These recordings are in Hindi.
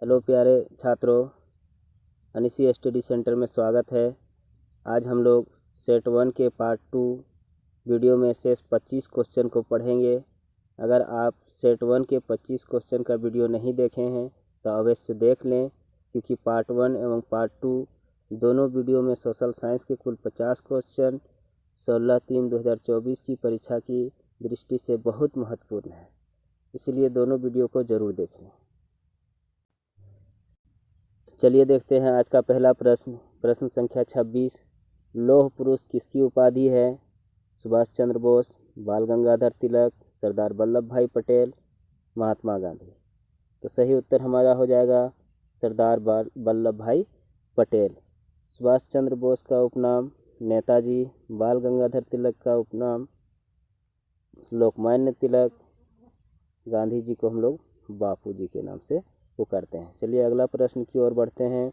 हेलो प्यारे छात्रों, अनिसी स्टडी सेंटर में स्वागत है। आज हम लोग सेट 1 के पार्ट 2 वीडियो में से 25 क्वेश्चन को पढ़ेंगे। अगर आप सेट 1 के 25 क्वेश्चन का वीडियो नहीं देखे हैं तो अवश्य देख लें, क्योंकि पार्ट 1 एवं पार्ट 2 दोनों वीडियो में सोशल साइंस के कुल 50 क्वेश्चन 16/3/2024 की परीक्षा की दृष्टि से बहुत महत्वपूर्ण है, इसलिए दोनों वीडियो को ज़रूर देखें। चलिए देखते हैं आज का पहला प्रश्न संख्या 26। लौह पुरुष किसकी उपाधि है? सुभाष चंद्र बोस, बाल गंगाधर तिलक, सरदार वल्लभ भाई पटेल, महात्मा गांधी। तो सही उत्तर हमारा हो जाएगा सरदार वल्लभ भाई पटेल। सुभाष चंद्र बोस का उपनाम नेताजी, बाल गंगाधर तिलक का उपनाम लोकमान्य तिलक, गांधी जी को हम लोग बापू जी के नाम से पुकारते हैं। चलिए अगला प्रश्न की ओर बढ़ते हैं।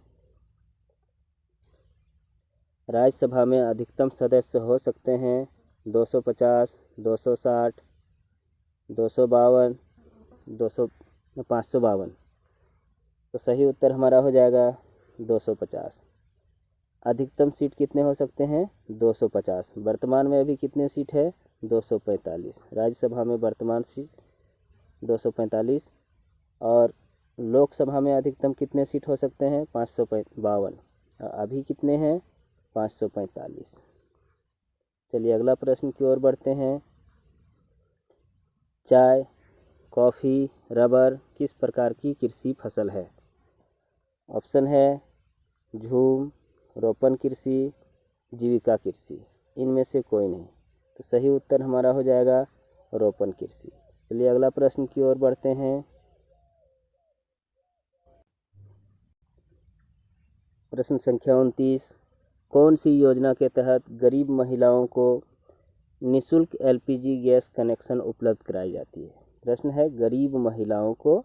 राज्यसभा में अधिकतम सदस्य हो सकते हैं 250, 260, 252, 552। तो सही उत्तर हमारा हो जाएगा 250। अधिकतम सीट कितने हो सकते हैं? 250। वर्तमान में अभी कितने सीट है? 245। राज्यसभा में वर्तमान सीट 245 और लोकसभा में अधिकतम कितने सीट हो सकते हैं? 552। अभी कितने हैं? 545। चलिए अगला प्रश्न की ओर बढ़ते हैं। चाय, कॉफ़ी, रबर किस प्रकार की कृषि फसल है? ऑप्शन है झूम, रोपण कृषि, जीविका कृषि। इनमें से कोई नहीं। तो सही उत्तर हमारा हो जाएगा रोपण कृषि। चलिए अगला प्रश्न की ओर बढ़ते हैं। प्रश्न संख्या 29। कौन सी योजना के तहत गरीब महिलाओं को निःशुल्क एलपीजी गैस कनेक्शन उपलब्ध कराई जाती है? प्रश्न है गरीब महिलाओं को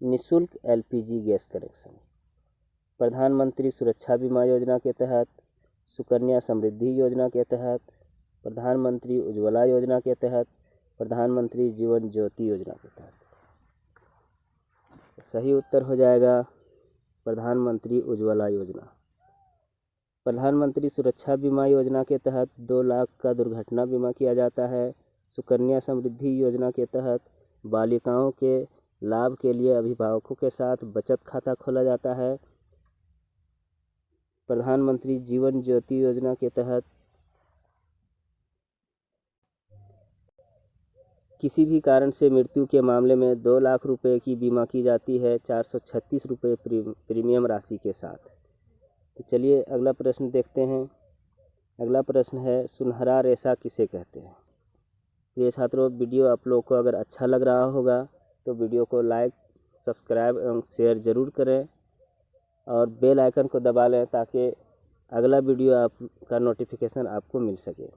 निःशुल्क एलपीजी गैस कनेक्शन। प्रधानमंत्री सुरक्षा बीमा योजना के तहत, सुकन्या समृद्धि योजना के तहत, प्रधानमंत्री उज्ज्वला योजना के तहत, प्रधानमंत्री जीवन ज्योति योजना के तहत। सही उत्तर हो जाएगा प्रधानमंत्री उज्ज्वला योजना। प्रधानमंत्री सुरक्षा बीमा योजना के तहत 2 लाख का दुर्घटना बीमा किया जाता है। सुकन्या समृद्धि योजना के तहत बालिकाओं के लाभ के लिए अभिभावकों के साथ बचत खाता खोला जाता है। प्रधानमंत्री जीवन ज्योति योजना के तहत किसी भी कारण से मृत्यु के मामले में 2 लाख रुपए की बीमा की जाती है 436 रुपये प्रीमियम राशि के साथ। तो चलिए अगला प्रश्न देखते हैं। अगला प्रश्न है सुनहरा रेशा किसे कहते हैं? ये छात्रों, वीडियो आप लोग को अगर अच्छा लग रहा होगा तो वीडियो को लाइक, सब्सक्राइब एवं शेयर ज़रूर करें और बेल आइकन को दबा लें ताकि अगला वीडियो आपका नोटिफिकेशन आपको मिल सके।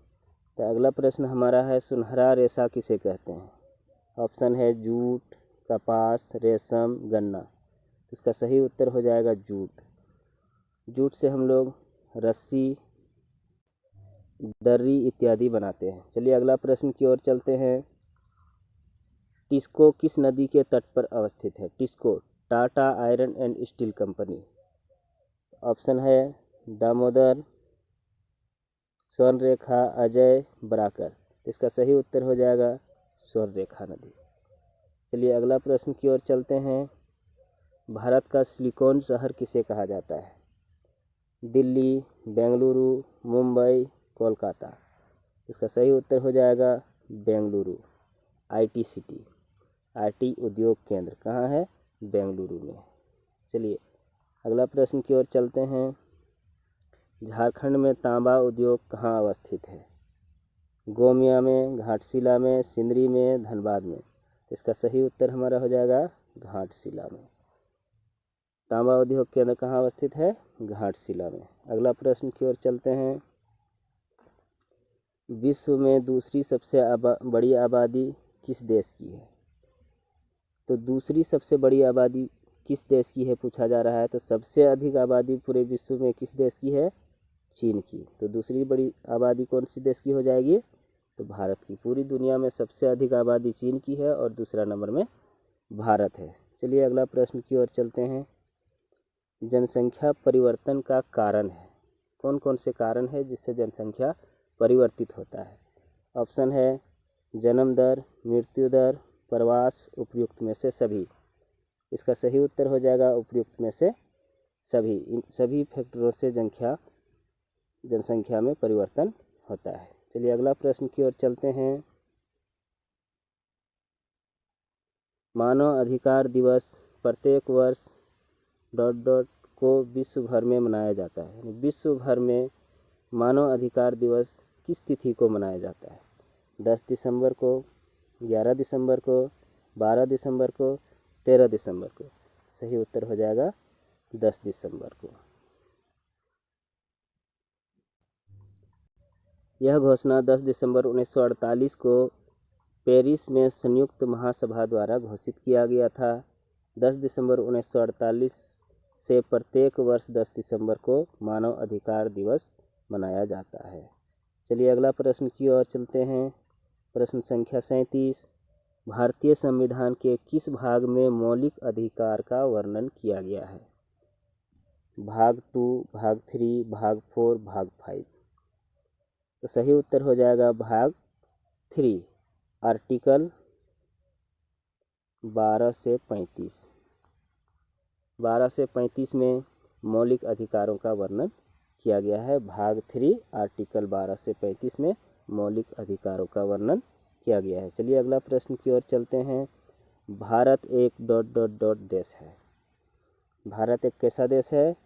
तो अगला प्रश्न हमारा है सुनहरा रेशा किसे कहते हैं? ऑप्शन है जूट, कपास, रेशम, गन्ना। इसका सही उत्तर हो जाएगा जूट। जूट से हम लोग रस्सी, दर्री इत्यादि बनाते हैं। चलिए अगला प्रश्न की ओर चलते हैं। टिस्को किस नदी के तट पर अवस्थित है? TISCO Tata iron and steel company. Option है दामोदर, स्वर्णरेखा, अजय, बराकर। इसका सही उत्तर हो जाएगा स्वर्णरेखा नदी। चलिए अगला प्रश्न की ओर चलते हैं। भारत का सिलिकॉन शहर किसे कहा जाता है? दिल्ली, बेंगलुरु, मुंबई, कोलकाता। इसका सही उत्तर हो जाएगा बेंगलुरु। आईटी सिटी, आईटी उद्योग केंद्र कहाँ है? बेंगलुरु में। चलिए अगला प्रश्न की ओर चलते हैं। झारखंड में तांबा उद्योग कहाँ अवस्थित है? गोमिया में, घाटशिला में, सिंदरी में, धनबाद में। इसका सही उत्तर हमारा हो जाएगा घाटशिला में। तांबा उद्योग केंद्र कहाँ अवस्थित है? घाटशिला में। अगला प्रश्न की ओर चलते हैं। विश्व में दूसरी सबसे बड़ी आबादी किस देश की है? तो दूसरी सबसे बड़ी आबादी किस देश की है पूछा जा रहा है। तो सबसे अधिक आबादी पूरे विश्व में किस देश की है? चीन की। तो दूसरी बड़ी आबादी कौन सी देश की हो जाएगी? तो भारत की। पूरी दुनिया में सबसे अधिक आबादी चीन की है और दूसरा नंबर में भारत है। चलिए अगला प्रश्न की ओर चलते हैं। जनसंख्या परिवर्तन का कारण है, कौन कौन से कारण है जिससे जनसंख्या परिवर्तित होता है? ऑप्शन है जन्म दर, मृत्यु दर, प्रवास, उपयुक्त में से सभी। इसका सही उत्तर हो जाएगा उपयुक्त में से सभी। इन सभी फैक्टरों से जनसंख्या में परिवर्तन होता है। चलिए अगला प्रश्न की ओर चलते हैं। मानव अधिकार दिवस प्रत्येक वर्ष ... को विश्व भर में मनाया जाता है। विश्व भर में मानव अधिकार दिवस किस तिथि को मनाया जाता है? 10 दिसंबर को, 11 दिसंबर को, 12 दिसंबर को, 13 दिसंबर को। सही उत्तर हो जाएगा 10 दिसंबर को। यह घोषणा 10 दिसंबर 1948 को पेरिस में संयुक्त महासभा द्वारा घोषित किया गया था। 10 दिसंबर 1948 से प्रत्येक वर्ष 10 दिसंबर को मानव अधिकार दिवस मनाया जाता है। चलिए अगला प्रश्न की ओर चलते हैं। प्रश्न संख्या 37। भारतीय संविधान के किस भाग में मौलिक अधिकार का वर्णन किया गया है? भाग 2, भाग 3, भाग 4, भाग 5। तो सही उत्तर हो जाएगा भाग 3, आर्टिकल 12 से 35। 12 से 35 में मौलिक अधिकारों का वर्णन किया गया है। भाग 3 आर्टिकल 12 से 35 में मौलिक अधिकारों का वर्णन किया गया है। चलिए अगला प्रश्न की ओर चलते हैं। भारत एक ... देश है। भारत एक कैसा देश है?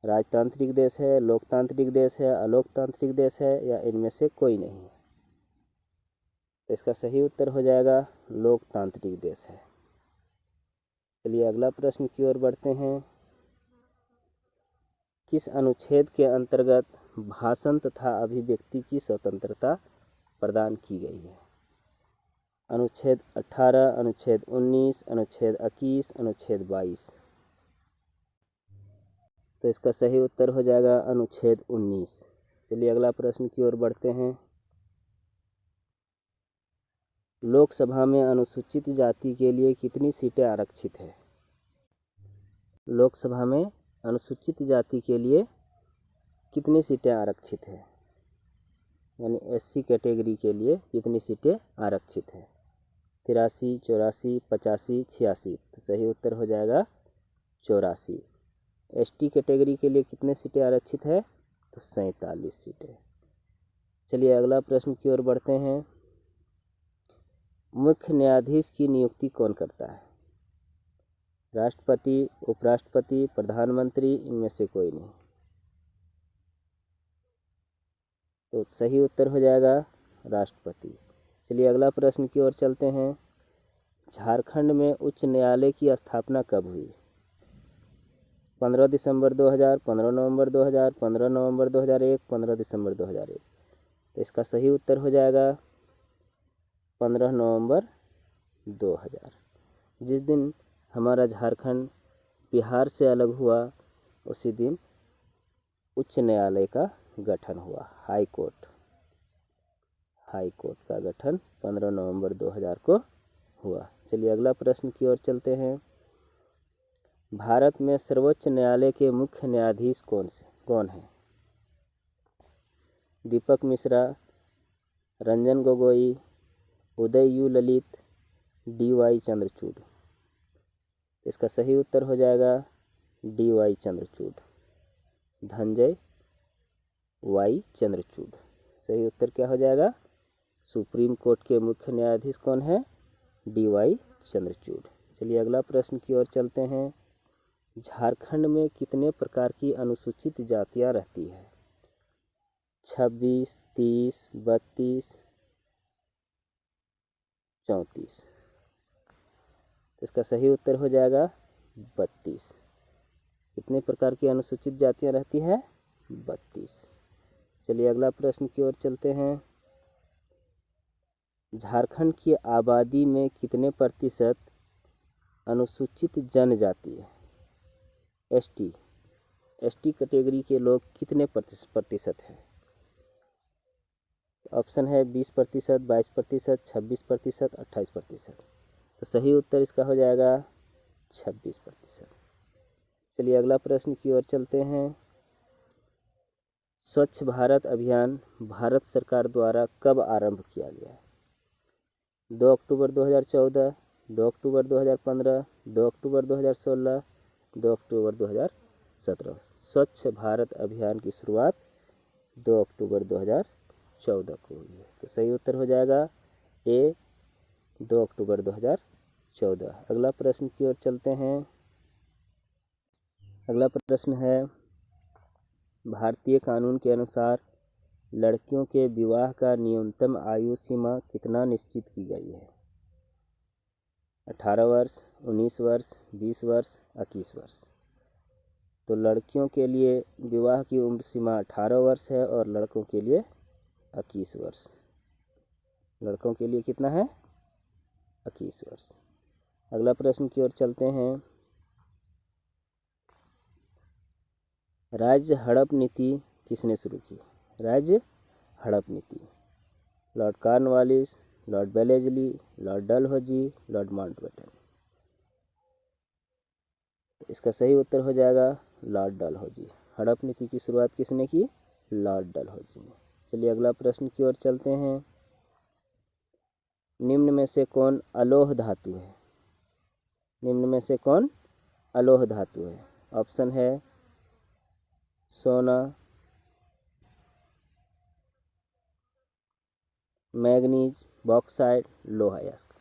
राजतांत्रिक देश है, लोकतांत्रिक देश है, अलोकतांत्रिक देश है या इनमें से कोई नहीं है? तो इसका सही उत्तर हो जाएगा लोकतांत्रिक देश है। चलिए अगला प्रश्न की ओर बढ़ते हैं। किस अनुच्छेद के अंतर्गत भाषण तथा अभिव्यक्ति की स्वतंत्रता प्रदान की गई है? अनुच्छेद 18, अनुच्छेद 19, अनुच्छेद 21, अनुच्छेद 22। तो इसका सही उत्तर हो जाएगा अनुच्छेद 19। चलिए अगला प्रश्न की ओर बढ़ते हैं। लोकसभा में अनुसूचित जाति के लिए कितनी सीटें आरक्षित है? लोकसभा में अनुसूचित जाति के लिए कितनी सीटें आरक्षित है? यानी एससी कैटेगरी के लिए कितनी सीटें आरक्षित है? 83, 84, 85, 86। तो सही उत्तर हो जाएगा 84। एसटी कैटेगरी के लिए कितने सीटें आरक्षित है? तो 47 सीटें। चलिए अगला प्रश्न की ओर बढ़ते हैं। मुख्य न्यायाधीश की नियुक्ति कौन करता है? राष्ट्रपति, उपराष्ट्रपति, प्रधानमंत्री, इनमें से कोई नहीं। तो सही उत्तर हो जाएगा राष्ट्रपति। चलिए अगला प्रश्न की ओर चलते हैं। झारखंड में उच्च न्यायालय की स्थापना कब हुई? 15 दिसंबर 2000, 15 नवंबर 2000, 15 नवंबर 2001, 15 दिसंबर 2001। तो इसका सही उत्तर हो जाएगा 15 नवंबर 2000। जिस दिन हमारा झारखंड बिहार से अलग हुआ उसी दिन उच्च न्यायालय का गठन हुआ। हाई कोर्ट का गठन 15 नवंबर 2000 को हुआ। चलिए अगला प्रश्न की ओर चलते हैं। भारत में सर्वोच्च न्यायालय के मुख्य न्यायाधीश कौन है? दीपक मिश्रा, रंजन गोगोई, उदय यू ललित, डी.वाई. चंद्रचूड़। इसका सही उत्तर हो जाएगा डी.वाई. चंद्रचूड़, धनंजय वाई चंद्रचूड़। सही उत्तर क्या हो जाएगा? सुप्रीम कोर्ट के मुख्य न्यायाधीश कौन है? डी.वाई. चंद्रचूड़। चलिए अगला प्रश्न की ओर चलते हैं। झारखंड में कितने प्रकार की अनुसूचित जातियां रहती है? 26, 30, 32, 34। इसका सही उत्तर हो जाएगा 32। कितने प्रकार की अनुसूचित जातियां रहती है? 32। चलिए अगला प्रश्न की ओर चलते हैं। झारखंड की आबादी में कितने प्रतिशत अनुसूचित जनजाति है? एसटी कैटेगरी के लोग कितने प्रतिशत है? ऑप्शन है 20%, 22%, 26%, 28%। तो सही उत्तर इसका हो जाएगा 26%। चलिए अगला प्रश्न की ओर चलते हैं। स्वच्छ भारत अभियान भारत सरकार द्वारा कब आरंभ किया गया है? 2 अक्टूबर 2014, 2 अक्टूबर 2015, 2 अक्टूबर 2016, 2 अक्टूबर 2017। स्वच्छ भारत अभियान की शुरुआत 2 अक्टूबर 2014 को हुई है। तो सही उत्तर हो जाएगा ए, 2 अक्टूबर 2014। अगला प्रश्न की ओर चलते हैं। अगला प्रश्न है, भारतीय कानून के अनुसार लड़कियों के विवाह का न्यूनतम आयु सीमा कितना निश्चित की गई है? 18 वर्ष, 19 वर्ष, 20 वर्ष, 21 वर्ष। तो लड़कियों के लिए विवाह की उम्र सीमा 18 वर्ष है और लड़कों के लिए 21 वर्ष। लड़कों के लिए कितना है? 21 वर्ष। अगला प्रश्न की ओर चलते हैं। राज्य हड़प नीति किसने शुरू की? राज्य हड़प नीति लॉर्ड कॉर्नवालिस, लॉर्ड बेलेजली, लॉर्ड डलहौजी, लॉर्ड माउंटबेटन। इसका सही उत्तर हो जाएगा लॉर्ड डलहौजी। हड़प नीति की शुरुआत किसने की? लॉर्ड डलहौजी ने। चलिए अगला प्रश्न की ओर चलते हैं। निम्न में से कौन अलोह धातु है? निम्न में से कौन अलोह धातु है? ऑप्शन है सोना, मैग्नीज, बॉक्साइट, लोहा अयस्क।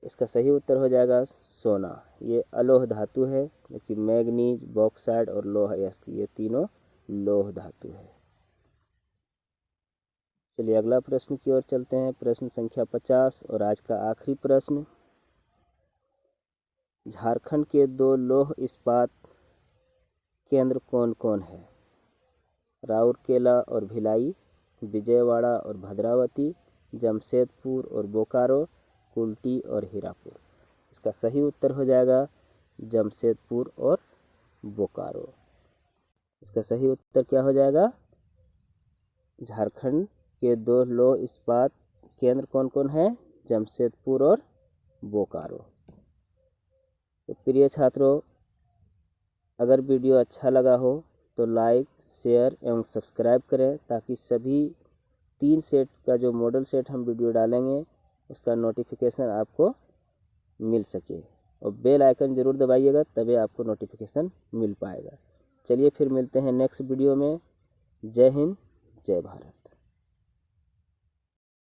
इसका सही उत्तर हो जाएगा सोना। ये अलोह धातु है, जबकि मैग्नीज, बॉक्साइट और लोहा अयस्क ये तीनों लोह धातु है। चलिए अगला प्रश्न की ओर चलते हैं। प्रश्न संख्या 50 और आज का आखिरी प्रश्न। झारखंड के 2 लौह इस्पात केंद्र कौन कौन है? राउरकेला और भिलाई, विजयवाड़ा और भद्रावती, जमशेदपुर और बोकारो, कुल्टी और हीरापुर। इसका सही उत्तर हो जाएगा जमशेदपुर और बोकारो। इसका सही उत्तर क्या हो जाएगा? झारखंड के 2 लौह इस्पात केंद्र कौन कौन है? जमशेदपुर और बोकारो। तो प्रिय छात्रों, अगर वीडियो अच्छा लगा हो तो लाइक, शेयर एवं सब्सक्राइब करें, ताकि सभी 3 सेट का जो मॉडल सेट हम वीडियो डालेंगे उसका नोटिफिकेशन आपको मिल सके। और बेल आइकन ज़रूर दबाइएगा, तभी आपको नोटिफिकेशन मिल पाएगा। चलिए फिर मिलते हैं नेक्स्ट वीडियो में। जय हिंद, जय भारत।